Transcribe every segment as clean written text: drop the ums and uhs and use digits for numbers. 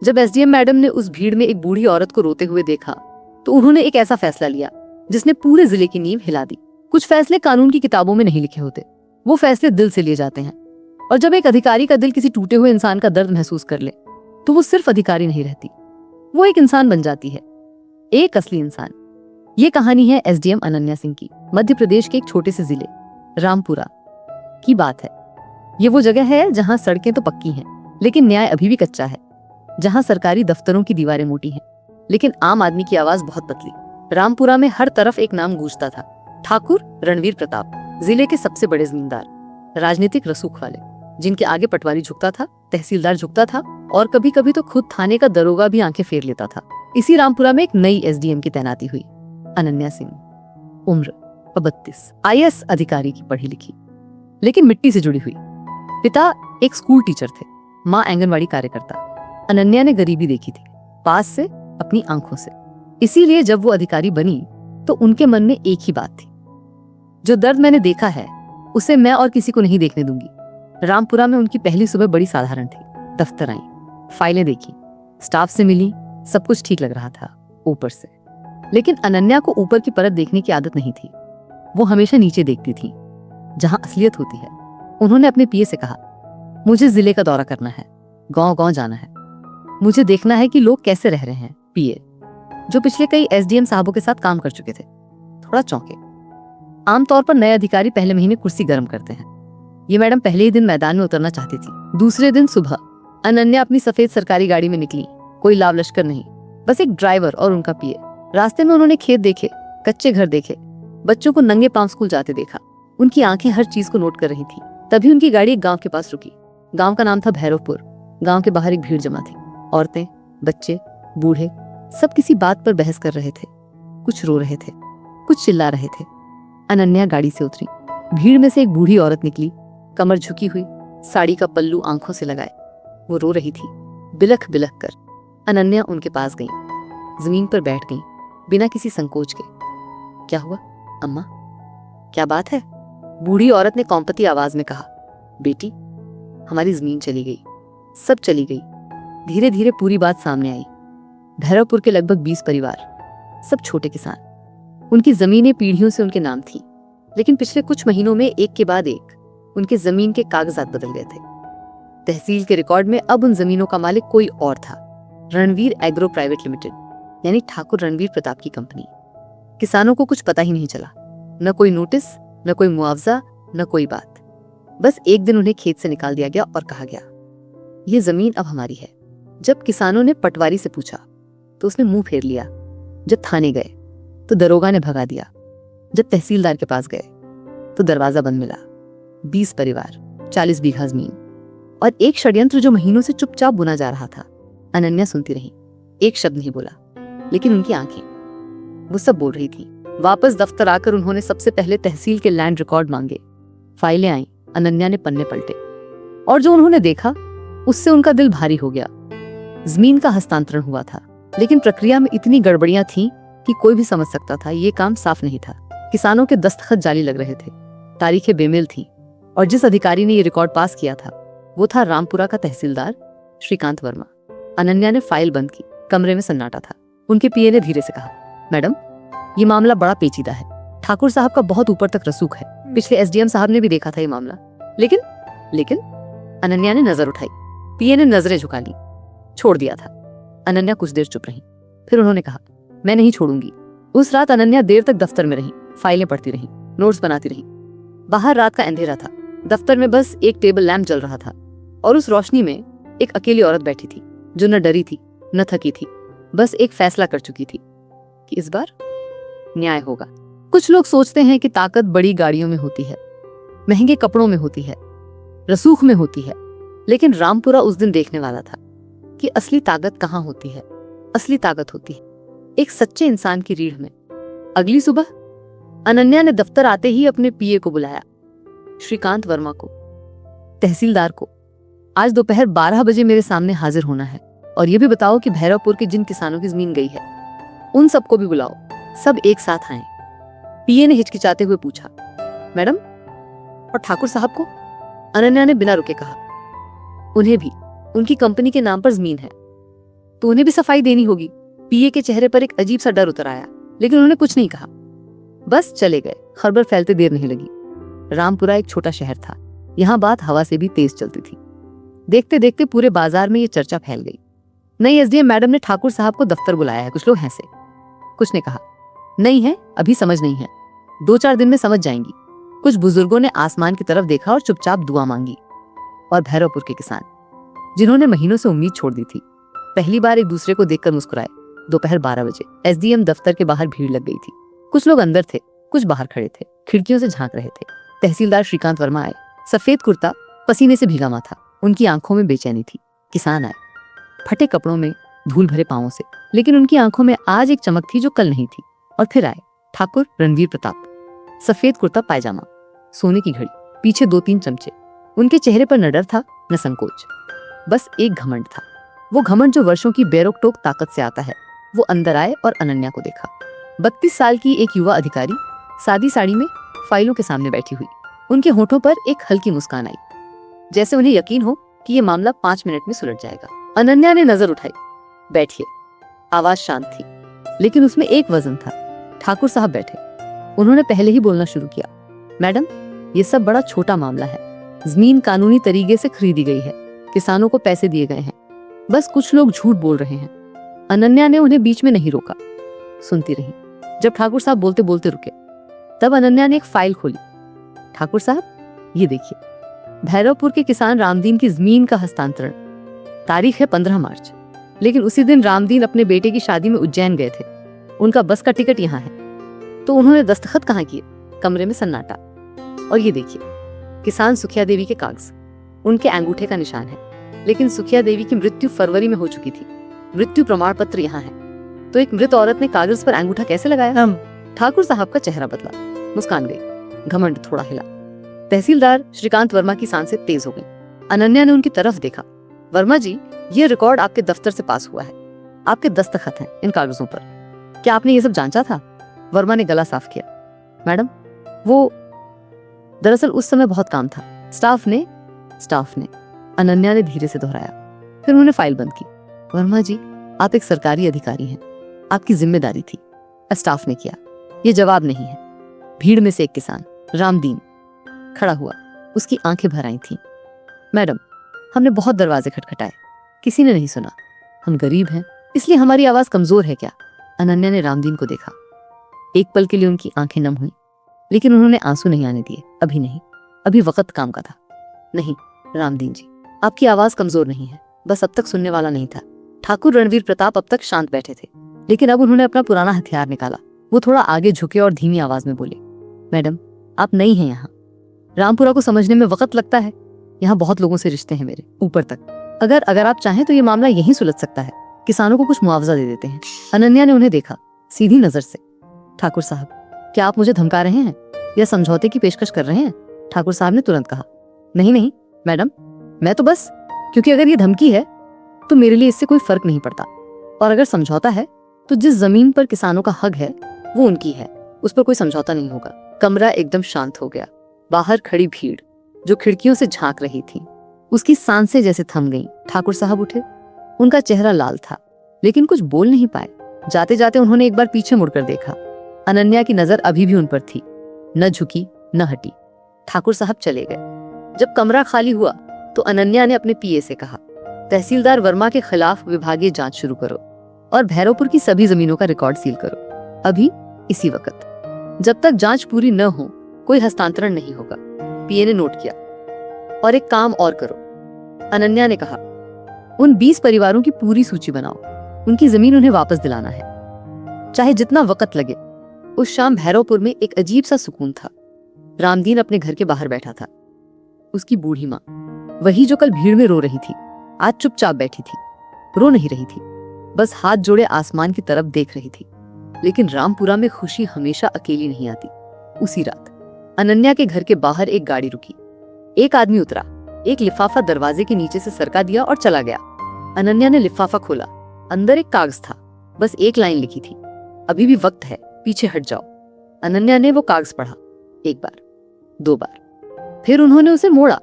जब SDM madam ने उस भीड़ में एक बूढ़ी औरत को रोते हुए देखा तो उन्होंने एक ऐसा फैसला लिया जिसने पूरे जिले की नींव हिला दी। कुछ फैसले कानून की किताबों में नहीं लिखे होते, वो फैसले दिल से लिए जाते हैं। और जब एक अधिकारी का दिल किसी टूटे हुए इंसान का दर्द महसूस कर ले तो वो सिर्फ अधिकारी नहीं रहती, वो एक इंसान बन जाती है, एक असली इंसान। ये कहानी है एसडीएम अनन्या सिंह की, मध्य प्रदेश के एक छोटे से जिले रामपुरा की बात है। ये वो जगह है जहां सड़कें तो पक्की हैं लेकिन न्याय अभी भी कच्चा है, जहां सरकारी दफ्तरों की दीवारें मोटी हैं लेकिन आम आदमी की आवाज बहुत पतली। रामपुरा में हर तरफ एक नाम गूंजता था, ठाकुर रणवीर प्रताप, जिले के सबसे बड़े जमींदार, राजनीतिक रसूख वाले, जिनके आगे पटवारी झुकता था, तहसीलदार झुकता था और कभी कभी तो खुद थाने का दरोगा भी आंखें फेर लेता था। इसी रामपुरा में एक नई एसडीएम की तैनाती हुई, अनन्या सिंह, उम्र 32, आईएएस अधिकारी की पढ़ी लिखी लेकिन मिट्टी से जुड़ी हुई। पिता एक स्कूल टीचर थे, माँ आंगनवाड़ी कार्यकर्ता। अनन्या ने गरीबी देखी थी पास से, अपनी आंखों से। इसीलिए जब वो अधिकारी बनी तो उनके मन में एक ही बात थी, जो दर्द मैंने देखा है उसे मैं और किसी को नहीं देखने दूंगी। रामपुरा में उनकी पहली सुबह बड़ी साधारण थी। दफ्तर आई, फाइलें देखी, स्टाफ से मिली, सब कुछ ठीक लग रहा था ऊपर से। लेकिन अनन्या को ऊपर की परत देखने की आदत नहीं थी, वो हमेशा नीचे देखती थी जहां असलियत होती है। उन्होंने अपने पीए से कहा, मुझे जिले का दौरा करना है, गांव गांव जाना है, मुझे देखना है कि लोग कैसे रह रहे हैं। पीए, जो पिछले कई एसडीएम साहबों के साथ काम कर चुके थे, थोड़ा चौंके। आमतौर पर नए अधिकारी पहले महीने कुर्सी गर्म करते हैं। ये मैडम पहले ही दिन मैदान में उतरना चाहती थी। दूसरे दिन सुबह अनन्या अपनी सफेद सरकारी गाड़ी में निकली। कोई लाव लश्कर नहीं, बस एक ड्राइवर और उनका पीए। रास्ते में उन्होंने खेत देखे, कच्चे घर देखे, बच्चों को नंगे पांव स्कूल जाते देखा। उनकी आंखें हर चीज को नोट कर रही थी। तभी उनकी गाड़ी एक गांव के पास रुकी। गांव का नाम था भैरवपुर। गांव के बाहर एक भीड़ जमा थी, औरतें, बच्चे, बूढ़े, सब किसी बात पर बहस कर रहे थे। कुछ रो रहे थे, कुछ चिल्ला रहे थे। अनन्या गाड़ी से उतरी। भीड़ में से एक बूढ़ी औरत निकली, कमर झुकी हुई, साड़ी का पल्लू आंखों से लगाए। वो रो रही थी, बिलख बिलख कर। अनन्या उनके पास गई, जमीन पर बैठ गई, बिना किसी संकोच के। क्या हुआ अम्मा, क्या बात है? बूढ़ी औरत ने कौंपती आवाज में कहा, बेटी, हमारी जमीन चली गई, सब चली गई। धीरे धीरे पूरी बात सामने आई। भैरवपुर के लगभग 20 परिवार, सब छोटे किसान। उनकी जमीनें पीढ़ियों से उनके नाम थी, लेकिन पिछले कुछ महीनों में एक के बाद एक उनके जमीन के कागजात बदल गए थे। तहसील के रिकॉर्ड में अब उन जमीनों का मालिक कोई और था, रणवीर एग्रो प्राइवेट लिमिटेड, यानी ठाकुर रणवीर प्रताप की कंपनी। किसानों को कुछ पता ही नहीं चला, न कोई नोटिस, न कोई मुआवजा, न कोई बात। बस एक दिन उन्हें खेत से निकाल दिया गया और कहा गया, ये जमीन अब हमारी है। जब किसानों ने पटवारी से पूछा तो उसने मुंह फेर लिया। जब थाने गए तो दरोगा ने भगा दिया। जब तहसीलदार के पास गए तो दरवाजा बंद मिला। 20 परिवार, 40 बीघा जमीन और एक षड्यंत्र जो महीनों से चुपचाप बुना जा रहा था। अनन्या सुनती रही, एक शब्द नहीं बोला, लेकिन उनकी आंखें, वो सब बोल रही थी। वापस दफ्तर आकर उन्होंने सबसे पहले तहसील के लैंड रिकॉर्ड मांगे। फाइलें आई, अनन्या ने पन्ने पलटे और जो उन्होंने देखा उससे उनका दिल भारी हो गया। जमीन का हस्तांतरण हुआ था, लेकिन प्रक्रिया में इतनी गड़बड़ियां थीं कि कोई भी समझ सकता था ये काम साफ नहीं था। किसानों के दस्तखत जाली लग रहे थे, तारीखें बेमेल थीं और जिस अधिकारी ने ये रिकॉर्ड पास किया था वो था रामपुरा का तहसीलदार श्रीकांत वर्मा। अनन्या ने फाइल बंद की। कमरे में सन्नाटा था। उनके पीए ने धीरे से कहा, मैडम, ये मामला बड़ा पेचीदा है। ठाकुर साहब का बहुत ऊपर तक रसूख है। पिछले एसडीएम साहब ने भी देखा था ये मामला। लेकिन अनन्या ने नजर उठाई। पीए ने नजरें झुका ली, छोड़ दिया था। अनन्या कुछ देर चुप रही, फिर उन्होंने कहा, मैं नहीं छोड़ूंगी। उस रात अनन्या देर तक दफ्तर में रही, फाइलें पढ़ती रही, नोट्स बनाती रही। बाहर रात का अंधेरा था, दफ्तर में बस एक टेबल लैंप जल रहा था और उस रोशनी में एक अकेली औरत बैठी थी जो न डरी थी न थकी थी, बस एक फैसला कर चुकी थी कि इस बार न्याय होगा। कुछ लोग सोचते हैं कि ताकत बड़ी गाड़ियों में होती है, महंगे कपड़ों में होती है, रसूख में होती है, लेकिन रामपुरा उस दिन देखने वाला था कि असली ताकत कहाँ होती है। असली ताकत होती है एक सच्चे इंसान की रीढ़ में। अगली सुबह अनन्या ने दफ्तर आते ही अपने पीए को बुलाया, श्रीकांत वर्मा को, तहसीलदार को। आज दोपहर 12 बजे मेरे सामने हाजिर होना है और ये भी बताओ कि भैरवपुर के जिन किसानों की जमीन गई है उन सबको भी बुलाओ, सब एक साथ आए। पीए ने हिचकिचाते हुए पूछा, मैडम, और ठाकुर साहब को? अनन्या ने बिना रुके कहा, उन्हें भी, उनकी कंपनी के नाम पर जमीन है। तो उन्हें भी सफाई देनी होगी। पीए के चेहरे पर एक अजीब सा डर उतर आया, लेकिन उन्होंने कुछ नहीं कहा, बस चले गए। खबर फैलते देर नहीं लगी। रामपुरा एक छोटा शहर था। यहाँ बात हवा से भी तेज चलती थी। देखते देखते पूरे बाजार में ये चर्चा फैल गई। नई एसडीएम मैडम ने ठाकुर साहब को दफ्तर बुलाया है। कुछ लोग हंसे, कुछ ने कहा नहीं है, अभी समझ नहीं है, 2-4 दिन में समझ जाएंगी। कुछ बुजुर्गों ने आसमान की तरफ देखा और चुपचाप दुआ मांगी। और भैरवपुर के किसान, जिन्होंने महीनों से उम्मीद छोड़ दी थी, पहली बार एक दूसरे को देखकर मुस्कुराए। दोपहर 12 बजे एसडीएम दफ्तर के बाहर भीड़ लग गई थी। कुछ लोग अंदर थे, कुछ बाहर खड़े थे, खिड़कियों से झांक रहे थे। तहसीलदार श्रीकांत वर्मा आए। सफेद कुर्ता, पसीने से भीगा माथा, उनकी आंखों में बेचैनी थी। किसान आए, फटे कपड़ों में, धूल भरे पांवों से, लेकिन उनकी आंखों में आज एक चमक थी जो कल नहीं थी। और फिर आए ठाकुर रणवीर प्रताप। सफेद कुर्ता पायजामा, सोने की घड़ी, पीछे 2-3 चमचे। उनके चेहरे पर न डर था न संकोच, बस एक घमंड था। वो घमंड जो वर्षों की बेरोक टोक ताकत से आता है। वो अंदर आए और अनन्या को देखा। 32 साल की एक युवा अधिकारी, सादी साड़ी में, फाइलों के सामने बैठी हुई। उनके होठों पर एक हल्की मुस्कान आई, जैसे उन्हें यकीन हो कि ये मामला 5 मिनट में सुलझ जाएगा। अनन्या ने नजर उठाई। बैठिए। आवाज शांत थी, लेकिन उसमें एक वजन था। ठाकुर साहब बैठे। उन्होंने पहले ही बोलना शुरू किया। मैडम, ये सब बड़ा छोटा मामला है। जमीन कानूनी तरीके से खरीदी गई है, किसानों को पैसे दिए गए हैं, बस कुछ लोग झूठ बोल रहे हैं। अनन्या ने उन्हें बीच में नहीं रोका, सुनती रही। जब ठाकुर साहब बोलते बोलते रुके, तब अनन्या ने एक फाइल खोली। ठाकुर साहब, ये देखिए, भैरवपुर के किसान रामदीन की जमीन का हस्तांतरण। तारीख है 15 मार्च, लेकिन उसी दिन रामदीन अपने बेटे की शादी में उज्जैन गए थे। उनका बस का टिकट यहाँ है। तो उन्होंने दस्तखत कहाँ किए? कमरे में सन्नाटा। और ये देखिए, किसान सुखिया देवी के कागज, उनके अंगूठे का निशान है। लेकिन सुखिया देवी की मृत्यु फरवरी में हो चुकी थी। मृत्यु प्रमाण पत्र यहाँ है। तो एक मृत औरत ने कागज पर अंगूठा कैसे लगाया? ठाकुर साहब का चेहरा बदला, मुस्कान गई, घमंड थोड़ा हिला। तहसीलदार श्रीकांत वर्मा की सांसें तेज हो गई। अनन्या ने उनकी तरफ देखा। वर्मा जी, ये रिकॉर्ड आपके दफ्तर से पास हुआ है। आपके दस्तखत हैं इन कागजों पर। क्या आपने ये सब जांचा था? वर्मा ने गला साफ किया। मैडम, वो दरअसल उस समय बहुत काम था। स्टाफ ने अनन्या ने धीरे से दोहराया। फिर उन्होंने फाइल बंद की। वर्मा जी, आप एक सरकारी अधिकारी हैं, आपकी जिम्मेदारी थी। स्टाफ ने किया। ये जवाब नहीं है। भीड़ में से एक किसान, रामदीन, खड़ा हुआ। उसकी आंखें भर आई थीं। मैडम, हमने बहुत दरवाजे खटखटाए, किसी ने नहीं सुना। हम गरीब हैं, इसलिए हमारी आवाज कमजोर है क्या? अनन्या ने रामदीन को देखा। एक पल के लिए उनकी आंखें नम हुई, लेकिन उन्होंने आंसू नहीं आने दिए। अभी नहीं, अभी वक्त काम का था। नहीं रामदीन जी, आपकी आवाज कमजोर नहीं है, बस अब तक सुनने वाला नहीं था। ठाकुर रणवीर प्रताप अब तक शांत बैठे थे, लेकिन अब उन्होंने अपना पुराना हथियार निकाला। वो थोड़ा आगे झुके और धीमी आवाज में बोले, मैडम, आप नई हैं यहाँ। रामपुरा को समझने में वक्त लगता है। यहाँ बहुत लोगों से रिश्ते हैं मेरे, ऊपर तक। अगर आप चाहें तो ये मामला यहीं सुलझ सकता है। किसानों को कुछ मुआवजा दे देते हैं। अनन्या ने उन्हें देखा, सीधी नजर से। ठाकुर साहब, क्या आप मुझे धमका रहे हैं या समझौते की पेशकश कर रहे हैं? ठाकुर साहब ने तुरंत कहा, नहीं मैडम, मैं तो बस, क्योंकि अगर ये धमकी है तो मेरे लिए इससे कोई फर्क नहीं पड़ता। और अगर समझौता है तो जिस जमीन पर किसानों का हक है वो उनकी है, उस पर कोई समझौता नहीं होगा। कमरा एकदम शांत हो गया। बाहर खड़ी भीड़ जो खिड़कियों से झांक रही थी, उसकी सांसें जैसे थम गईं। ठाकुर साहब उठे। उनका चेहरा लाल था, लेकिन कुछ बोल नहीं पाए। जाते जाते उन्होंने एक बार पीछे मुड़कर देखा। अनन्या की नजर अभी भी उन पर थी, न झुकी न हटी। ठाकुर साहब चले गए। जब कमरा खाली हुआ तो अनन्या ने अपने पीए से कहा, तहसीलदार वर्मा के खिलाफ विभागीय जांच शुरू करो और भैरवपुर की सभी जमीनों का रिकॉर्ड सील करो, अभी इसी वक्त। जब तक जांच पूरी न हो कोई हस्तांतरण नहीं होगा। पीए ने नोट किया। और एक काम और करो, अनन्या ने कहा, उन 20 परिवारों की पूरी सूची बनाओ। उनकी जमीन उन्हें वापस दिलाना है, चाहे जितना वक्त लगे। उस शाम भैरवपुर में एक अजीब सा सुकून था। रामदीन अपने घर के बाहर बैठा था। उसकी बूढ़ी माँ, वही जो कल भीड़ में रो रही थी, आज चुपचाप बैठी थी। रो नहीं रही थी, बस हाथ जोड़े आसमान की तरफ देख रही थी। लेकिन रामपुरा में खुशी हमेशा अकेली नहीं आती। उसी रात अनन्या के घर के बाहर एक गाड़ी रुकी। एक आदमी उतरा, एक लिफाफा दरवाजे के नीचे से सरका दिया और चला गया। अनन्या ने लिफाफा खोला। अंदर एक कागज था, बस एक लाइन लिखी थी, अभी भी वक्त है, पीछे हट जाओ। अनन्या ने वो कागज पढ़ा, एक बार, 2 बार, फिर उन्होंने उसे मोड़ा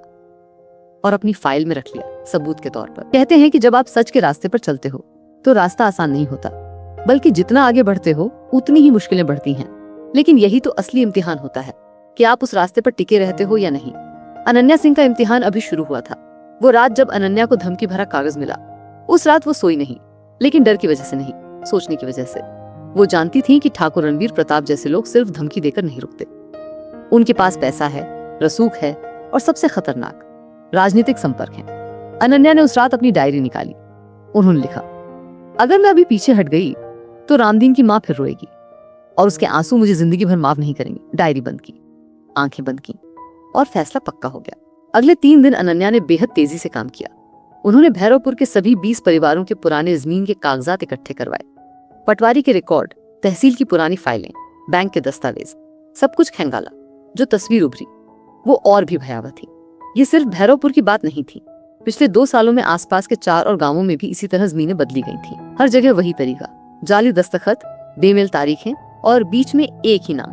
और अपनी फाइल में रख लिया, सबूत के तौर पर। कहते हैं कि जब आप सच के रास्ते पर चलते हो तो रास्ता आसान नहीं होता, बल्कि जितना आगे बढ़ते हो उतनी ही मुश्किलें बढ़ती हैं। लेकिन यही तो असली इम्तिहान होता है कि आप उस रास्ते पर टिके रहते हो या नहीं। अनन्या सिंह का इम्तिहान अभी शुरू हुआ था। वो रात जब अनन्या को धमकी भरा कागज मिला, उस रात वो सोई नहीं, लेकिन डर की वजह से नहीं, सोचने की वजह से। वो जानती थी कि ठाकुर रणवीर प्रताप जैसे लोग सिर्फ धमकी देकर नहीं रुकते। उनके पास पैसा है, रसूख है और सबसे खतरनाक राजनीतिक संपर्क है। अनन्या ने उस रात अपनी डायरी निकाली। उन्होंने लिखा, अगर मैं अभी पीछे हट गई तो रामदीन की माँ फिर रोएगी और उसके आंसू मुझे जिंदगी भर माफ नहीं करेंगे। डायरी बंद की, आंखें बंद की और फैसला पक्का हो गया। अगले 3 दिन अनन्या ने बेहद तेजी से काम किया। उन्होंने भैरवपुर के सभी 20 परिवारों के पुराने जमीन के कागजात इकट्ठे करवाए, पटवारी के रिकॉर्ड, तहसील की पुरानी फाइलें, बैंक के दस्तावेज, सब कुछ खंगाला। जो तस्वीर उभरी वो और भी भयावह थी। ये सिर्फ भैरवपुर की बात नहीं थी। पिछले 2 सालों में आसपास के 4 और गांवों में भी इसी तरह जमीनें बदली गई थी। हर जगह वही तरीका, जाली दस्तखत, बेमेल तारीखें और बीच में एक ही नाम,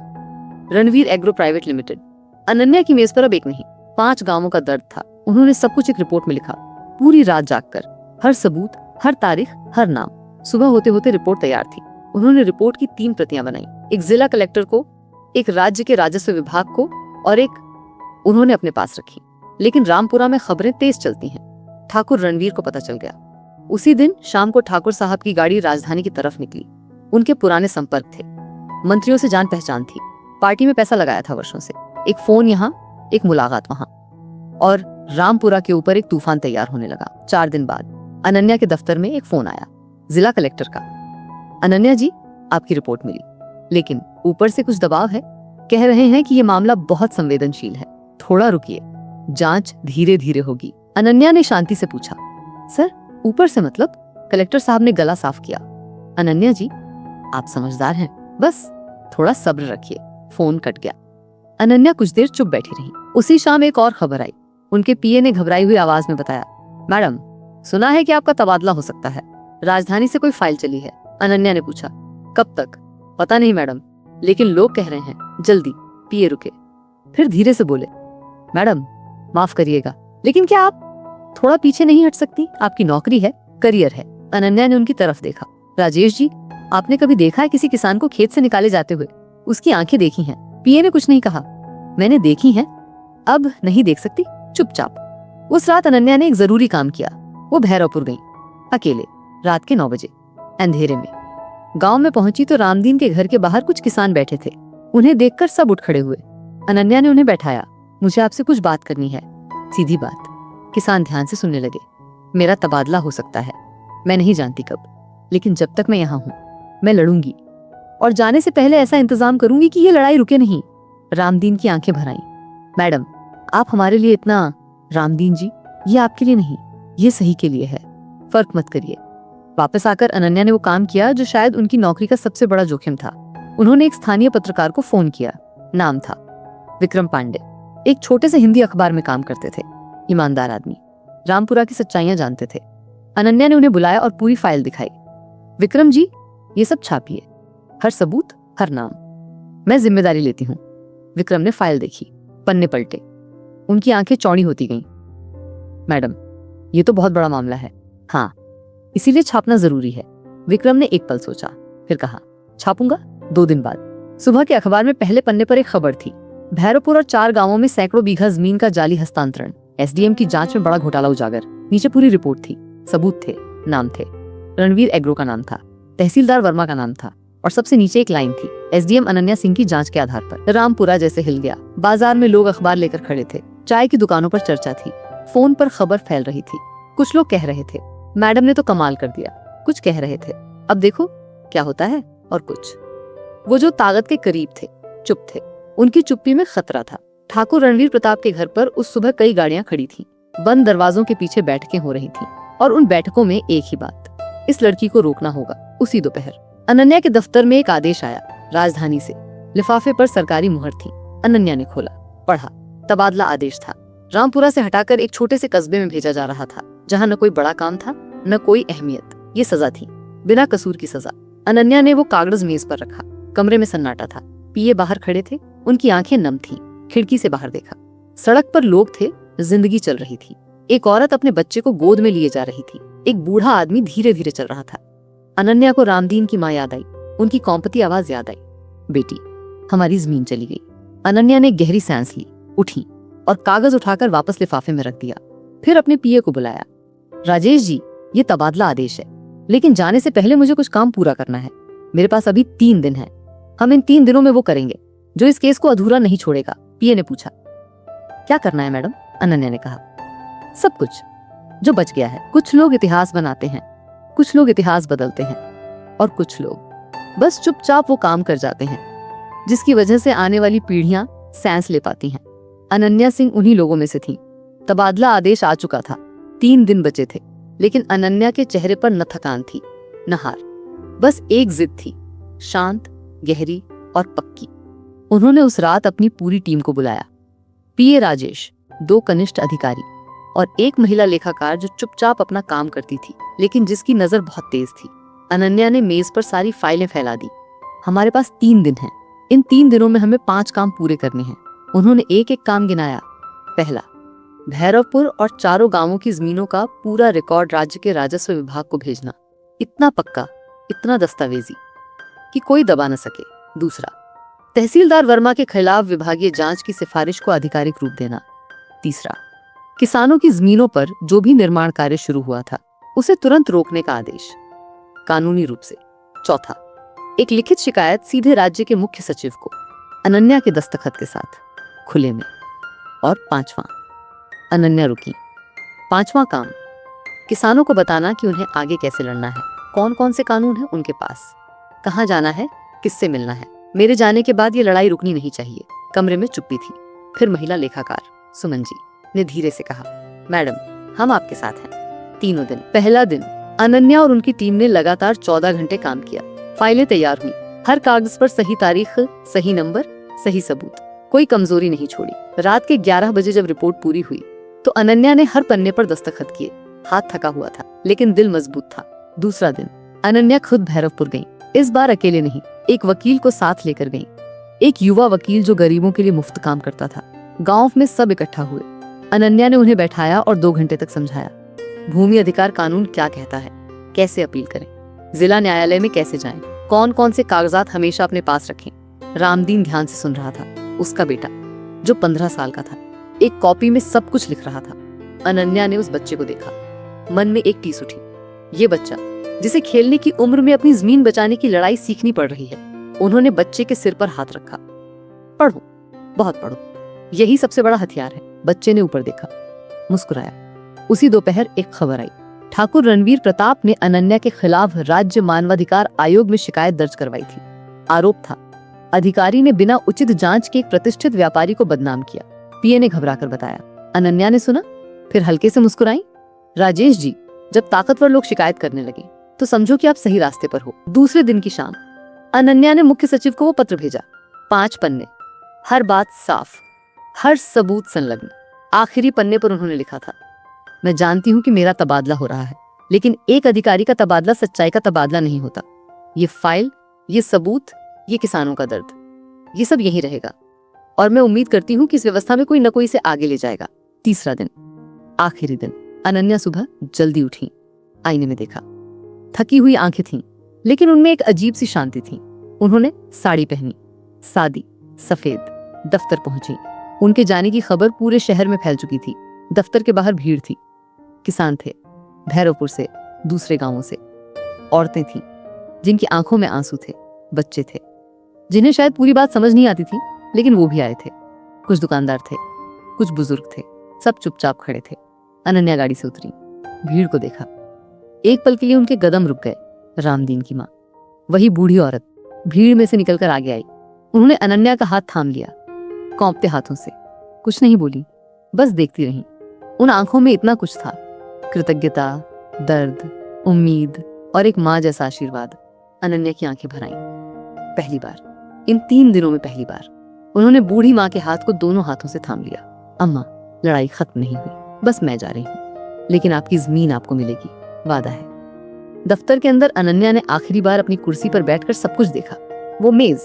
Ranveer agro private limited. Ananya की मेज पर अब एक नहीं, 5 गांवों का दर्द था। उन्होंने सब कुछ एक रिपोर्ट में लिखा, पूरी रात जागकर, हर सबूत, हर तारीख, हर नाम। सुबह होते होते रिपोर्ट तैयार थी। उन्होंने रिपोर्ट की 3 प्रतियां बनाई, एक जिला कलेक्टर को, एक राज्य के राजस्व विभाग को और एक उन्होंने अपने पास रखी। लेकिन रामपुरा में खबरें तेज चलती हैं। ठाकुर रणवीर को पता चल गया। उसी दिन शाम को ठाकुर साहब की गाड़ी राजधानी की तरफ निकली। उनके पुराने संपर्क थे, मंत्रियों से जान पहचान थी, पार्टी में पैसा लगाया था वर्षों से। एक फोन यहाँ, एक मुलाकात वहां, और रामपुरा के ऊपर एक तूफान तैयार होने लगा। 4 दिन बाद अनन्या के दफ्तर में एक फोन आया, जिला कलेक्टर का। अनन्या जी, आपकी रिपोर्ट मिली, लेकिन ऊपर से कुछ दबाव है। कह रहे हैं कि ये मामला बहुत संवेदनशील है, थोड़ा रुकिए, जांच धीरे धीरे होगी। अनन्या ने शांति से पूछा, सर ऊपर से मतलब? कलेक्टर साहब ने गला साफ किया। अनन्या जी, आप समझदार हैं, बस थोड़ा सब्र रखिए। फोन कट गया। अनन्या कुछ देर चुप बैठी रही। उसी शाम एक और खबर आई। उनके पीए ने घबराई हुई आवाज में बताया, मैडम, सुना है कि आपका तबादला हो सकता है। राजधानी से कोई फाइल चली है। अनन्या ने पूछा, कब तक? पता नहीं मैडम, लेकिन लोग कह रहे हैं जल्दी। पीए रुके, फिर धीरे से बोले, मैडम माफ करिएगा, लेकिन क्या आप थोड़ा पीछे नहीं हट सकती? आपकी नौकरी है, करियर है। अनन्या ने उनकी तरफ देखा। राजेश जी, आपने कभी देखा है किसी किसान को खेत से निकाले जाते हुए? उसकी आंखें देखी हैं। पीए ने कुछ नहीं कहा। मैंने देखी हैं, अब नहीं देख सकती, चुपचाप। उस रात अनन्या ने एक जरूरी काम किया। वो भैरवपुर गई, अकेले, रात के 9 बजे, अंधेरे में। गांव में पहुंची तो रामदीन के घर के बाहर कुछ किसान बैठे थे। उन्हें देखकर सब उठ खड़े हुए। अनन्या ने उन्हें बैठाया। मुझे आपसे कुछ बात करनी है, सीधी बात। किसान ध्यान से सुनने लगे। मेरा तबादला हो सकता है, मैं नहीं जानती कब, लेकिन जब तक मैं यहाँ हूँ मैं लड़ूंगी, और जाने से पहले ऐसा इंतजाम करूंगी कि ये लड़ाई रुके नहीं। रामदीन की आंखें भर आईं। मैडम, आप हमारे लिए इतना। रामदीन जी, ये आपके लिए नहीं, ये सही के लिए है, फर्क मत करिए। वापस आकर अनन्या ने वो काम किया जो शायद उनकी नौकरी का सबसे बड़ा जोखिम था। उन्होंने एक स्थानीय पत्रकार को फोन किया। नाम था विक्रम पांडे। एक छोटे से हिंदी अखबार में काम करते थे, ईमानदार आदमी, रामपुरा की सच्चाइयां जानते थे। अनन्या ने उन्हें बुलाया और पूरी फाइल दिखाई। विक्रम जी, ये सब छापिए, हर सबूत, हर नाम, मैं जिम्मेदारी लेती हूँ। विक्रम ने फाइल देखी, पन्ने पलटे, उनकी आंखें चौड़ी होती गईं। मैडम, ये तो बहुत बड़ा मामला है। हाँ, इसीलिए छापना जरूरी है। विक्रम ने एक पल सोचा, फिर कहा, छापूंगा 2 दिन बाद। सुबह के अखबार में पहले पन्ने पर एक खबर थी, भैरवपुर और 4 गांवों में सैकड़ों बीघा जमीन का जाली हस्तांतरण, एसडीएम की जांच में बड़ा घोटाला उजागर। नीचे पूरी रिपोर्ट थी, सबूत थे, नाम थे। रणवीर एग्रो का नाम था, तहसीलदार वर्मा का नाम था, और सबसे नीचे एक लाइन थी, एसडीएम अनन्या सिंह की जांच के आधार पर। रामपुरा जैसे हिल गया। बाजार में लोग अखबार लेकर खड़े थे, चाय की दुकानों पर चर्चा थी, फोन पर खबर फैल रही थी। कुछ लोग कह रहे थे, मैडम ने तो कमाल कर दिया। कुछ कह रहे थे, अब देखो क्या होता है। और कुछ, वो जो ताकत के करीब थे, चुप थे। उनकी चुप्पी में खतरा था। ठाकुर रणवीर प्रताप के घर पर उस सुबह कई गाड़ियां खड़ी थीं। बंद दरवाजों के पीछे बैठकें हो रही थीं, और उन बैठकों में एक ही बात, इस लड़की को रोकना होगा। उसी दोपहर अनन्या के दफ्तर में एक आदेश आया, राजधानी से। लिफाफे पर सरकारी मुहर थी। अनन्या ने खोला, पढ़ा। तबादला आदेश था। रामपुरा से हटाकर एक छोटे से कस्बे में भेजा जा रहा था, जहाँ न कोई बड़ा काम था, न कोई अहमियत। ये सजा थी, बिना कसूर की सजा। अनन्या ने वो कागज मेज पर रखा। कमरे में सन्नाटा था। पीए बाहर खड़े थे, उनकी आंखें नम थीं। खिड़की से बाहर देखा, सड़क पर लोग थे, जिंदगी चल रही थी। एक औरत अपने बच्चे को गोद में लिए जा रही थी। एक बूढ़ा आदमी धीरे धीरे चल रहा था। अनन्या को रामदीन की माँ याद आई। उनकी कौंपती आवाज याद आई, बेटी हमारी जमीन चली गई। अनन्या ने गहरी सांस ली, उठी और कागज उठाकर वापस लिफाफे में रख दिया। फिर अपने पीए को बुलाया। राजेश जी, ये तबादला आदेश है, लेकिन जाने से पहले मुझे कुछ काम पूरा करना है। मेरे पास अभी 3 दिन है। हम इन 3 दिनों में वो करेंगे जो इस केस को अधूरा नहीं छोड़ेगा। पीए ने पूछा। क्या करना है मैडम? अनन्या ने कहा, सब कुछ जो बच गया है। कुछ लोग इतिहास बनाते हैं, कुछ लोग इतिहास बदलते हैं, और कुछ लोग बस चुपचाप वो काम कर जाते हैं जिसकी वजह से आने वाली पीढ़ियां सांस ले पाती हैं। अनन्या सिंह उन्हीं लोगों में से थी। तबादला आदेश आ चुका था, 3 दिन बचे थे, लेकिन अनन्या के चेहरे पर न थकान थी न हार, बस एक जिद थी, शांत, गहरी और पक्की। उन्होंने उस रात अपनी पूरी टीम को बुलाया। पीए राजेश, 2 कनिष्ठ अधिकारी और एक महिला लेखाकार जो चुपचाप अपना काम करती थी, लेकिन जिसकी नजर बहुत तेज थी। अनन्या ने मेज पर सारी फाइलें फैला दी। हमारे पास 3 दिन हैं। इन 3 दिनों में हमें 5 काम पूरे करने हैं। उन्होंने एक एक काम गिनाया। पहला, भैरवपुर और चारों गांवों की जमीनों का पूरा रिकॉर्ड राज्य के राजस्व विभाग को भेजना, इतना पक्का, इतना दस्तावेजी कि कोई दबा न सके। दूसरा, तहसीलदार वर्मा के खिलाफ विभागीय जांच की सिफारिश को आधिकारिक रूप देना। तीसरा, किसानों की जमीनों पर जो भी निर्माण कार्य शुरू हुआ था उसे तुरंत रोकने का आदेश, कानूनी रूप से। चौथा, एक लिखित शिकायत सीधे राज्य के मुख्य सचिव को, अनन्या के दस्तखत के साथ, खुले में। और 5वां, अनन्या रुकी। 5वां काम, किसानों को बताना कि उन्हें आगे कैसे लड़ना है, कौन कौन से कानून है उनके पास, कहाँ जाना है, किससे मिलना है। मेरे जाने के बाद ये लड़ाई रुकनी नहीं चाहिए। कमरे में चुप्पी थी। फिर महिला लेखाकार सुमन जी ने धीरे से कहा, मैडम हम आपके साथ हैं। 3 दिन। पहला दिन, अनन्या और उनकी टीम ने लगातार 14 घंटे काम किया। फाइलें तैयार हुई, हर कागज पर सही तारीख, सही नंबर, सही सबूत, कोई कमजोरी नहीं छोड़ी। रात के 11 बजे जब रिपोर्ट पूरी हुई तो अनन्या ने हर पन्ने पर दस्तखत किए। हाथ थका हुआ था लेकिन दिल मजबूत था। दूसरा दिन, अनन्या खुद भैरवपुर गई। इस बार अकेले नहीं, एक वकील को साथ लेकर गई। एक युवा वकील जो गरीबों के लिए मुफ्त काम करता था। गांव में सब इकट्ठा हुए। अनन्या ने उन्हें बैठाया और 2 घंटे तक समझाया, भूमि अधिकार कानून क्या कहता है, कैसे अपील करें, जिला न्यायालय में कैसे जाएं, कौन कौन से कागजात हमेशा अपने पास रखें। रामदीन ध्यान से सुन रहा था, उसका बेटा जो 15 साल का था, एक कॉपी में सब कुछ लिख रहा था। अनन्या ने उस बच्चे को देखा। मन में एक टीस उठी, ये बच्चा जिसे खेलने की उम्र में अपनी जमीन बचाने की लड़ाई सीखनी पड़ रही है। उन्होंने बच्चे के सिर पर हाथ रखा। पढ़ो, बहुत पढ़ो, यही सबसे बड़ा हथियार है। बच्चे ने ऊपर देखा, मुस्कुराया। उसी दोपहर एक खबर आई, ठाकुर रणवीर प्रताप ने अनन्या के खिलाफ राज्य मानवाधिकार आयोग में शिकायत दर्ज करवाई थी। आरोप था, अधिकारी ने बिना उचित जांच के एक प्रतिष्ठित व्यापारी को बदनाम किया। पीए ने घबराकर बताया। अनन्या ने सुना, फिर हल्के से मुस्कुराई। राजेश जी, जब ताकतवर लोग शिकायत करने लगे तो समझो कि आप सही रास्ते पर हो। दूसरे दिन की शाम, अनन्या ने मुख्य सचिव को वो पत्र भेजा। 5 पन्ने, हर बात साफ, हर सबूत संलग्न। आखिरी पन्ने पर उन्होंने लिखा था, मैं जानती हूं कि मेरा तबादला हो रहा है, लेकिन एक अधिकारी का तबादला सच्चाई का तबादला नहीं होता। ये फाइल, ये सबूत, ये किसानों का दर्द, ये सब यहीं रहेगा, और मैं उम्मीद करती हूँ कि इस व्यवस्था में कोई न कोई इसे आगे ले जाएगा। तीसरा दिन, आखिरी दिन, अनन्या सुबह जल्दी उठी। आईने में देखा, थकी हुई आंखें थीं, लेकिन उनमें एक अजीब सी शांति थी। उन्होंने साड़ी पहनी, सादी, सफेद। दफ्तर पहुंची। उनके जाने की खबर पूरे शहर में फैल चुकी थी। दफ्तर के बाहर भीड़ थी। किसान थे, भैरवपुर से, दूसरे गांवों से। औरतें थीं जिनकी आंखों में आंसू थे। बच्चे थे जिन्हें शायद पूरी बात समझ नहीं आती थी, लेकिन वो भी आए थे। कुछ दुकानदार थे, कुछ बुजुर्ग थे, सब चुपचाप खड़े थे। अनन्या गाड़ी से उतरी, भीड़ को देखा। एक पल के लिए उनके कदम रुक गए। रामदीन की माँ, वही बूढ़ी औरत, भीड़ में से निकलकर आगे आई। उन्होंने अनन्या का हाथ थाम लिया, कांपते हाथों से। कुछ नहीं बोली, बस देखती रही। उन आंखों में इतना कुछ था, कृतज्ञता, दर्द, उम्मीद और एक माँ जैसा आशीर्वाद। अनन्या की आंखें भर आईं। पहली बार, इन 3 दिनों में पहली बार, उन्होंने बूढ़ी माँ के हाथ को दोनों हाथों से थाम लिया। अम्मा, लड़ाई खत्म नहीं हुई, बस मैं जा रही हूँ, लेकिन आपकी जमीन आपको मिलेगी, वादा है। दफ्तर के अंदर अनन्या ने आखिरी बार अपनी कुर्सी पर बैठकर सब कुछ देखा। वो मेज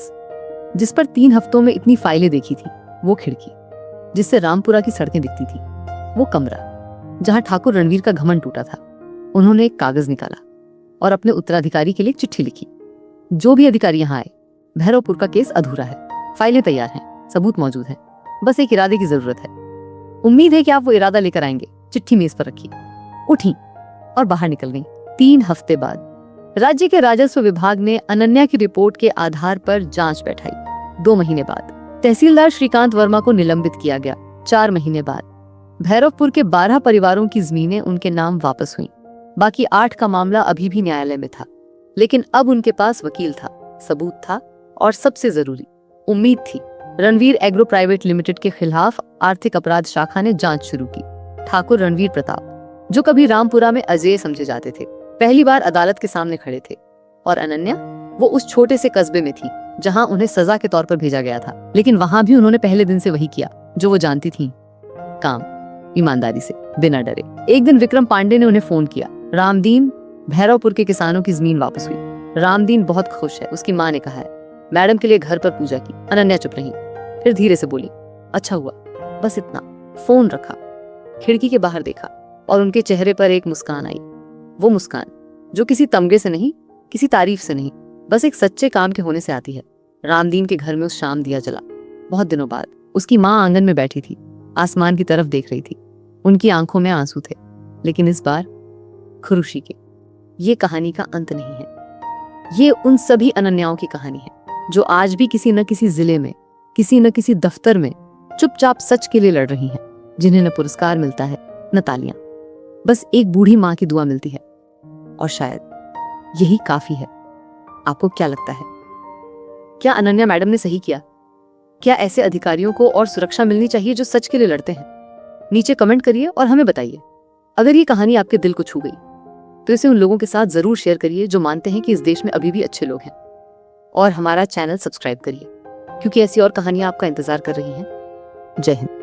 जिस पर 3 हफ्तों में इतनी फाइलें देखी थी, वो खिड़की जिससे रामपुरा की सड़कें दिखती थी, वो कमरा जहां ठाकुर रणवीर का घमंड टूटा था। उन्होंने एक कागज निकाला, और अपने उत्तराधिकारी के लिए एक चिट्ठी लिखी। जो भी अधिकारी यहाँ आए, भैरवपुर का केस अधूरा है, फाइलें तैयार हैं, सबूत मौजूद हैं, बस एक इरादे की जरूरत है। उम्मीद है कि आप वो इरादा लेकर आएंगे। चिट्ठी मेज पर रखी, उठी और बाहर निकल गई। 3 हफ्ते बाद राज्य के राजस्व विभाग ने अनन्या की रिपोर्ट के आधार पर जांच बैठाई। 2 महीने बाद तहसीलदार श्रीकांत वर्मा को निलंबित किया गया। 4 महीने बाद भैरवपुर के 12 परिवारों की जमीनें उनके नाम वापस हुई। बाकी 8 का मामला अभी भी न्यायालय में था, लेकिन अब उनके पास वकील था, सबूत था और सबसे जरूरी उम्मीद थी। रणवीर एग्रो प्राइवेट लिमिटेड के खिलाफ आर्थिक अपराध शाखा ने जांच शुरू की। ठाकुर रणवीर प्रताप, जो कभी रामपुरा में अजय समझे जाते थे, पहली बार अदालत के सामने खड़े थे। और अनन्या, वो उस छोटे से कस्बे में थी जहां उन्हें सजा के तौर पर भेजा गया था, लेकिन वहां भी उन्होंने पहले दिन से वही किया जो वो जानती थी, काम, ईमानदारी से, बिना डरे। एक दिन विक्रम पांडे ने उन्हें फोन किया। रामदीन, भैरवपुर के किसानों की जमीन वापस हुई। रामदीन बहुत खुश है, उसकी माँ ने कहा है। मैडम के लिए घर पर पूजा की। अनन्या चुप रही, फिर धीरे से बोली, अच्छा हुआ, बस इतना। फोन रखा, खिड़की के बाहर देखा और उनके चेहरे पर एक मुस्कान आई। वो मुस्कान जो किसी तमगे से नहीं, किसी तारीफ से नहीं, बस एक सच्चे काम के होने से आती है। रामदीन के घर में उस शाम दिया जला। बहुत दिनों बाद उसकी माँ आंगन में बैठी थी, आसमान की तरफ देख रही थी। उनकी आंखों में आंसू थे, लेकिन इस बार खुशी के। ये कहानी का अंत नहीं है, ये उन सभी अनन्याओं की कहानी है जो आज भी किसी न किसी जिले में, किसी न किसी दफ्तर में चुपचाप सच के लिए लड़ रही हैं, जिन्हें न पुरस्कार मिलता है न तालियां, बस एक बूढ़ी माँ की दुआ मिलती है। और शायद यही काफी है। आपको क्या लगता है? क्या अनन्या मैडम ने सही किया? क्या ऐसे अधिकारियों को और सुरक्षा मिलनी चाहिए जो सच के लिए लड़ते हैं? नीचे कमेंट करिए और हमें बताइए। अगर ये कहानी आपके दिल को छू गई तो इसे उन लोगों के साथ जरूर शेयर करिए जो मानते हैं कि इस देश में अभी भी अच्छे लोग हैं। और हमारा चैनल सब्सक्राइब करिए, क्योंकि ऐसी और कहानियां आपका इंतजार कर रही हैं। जय हिंद।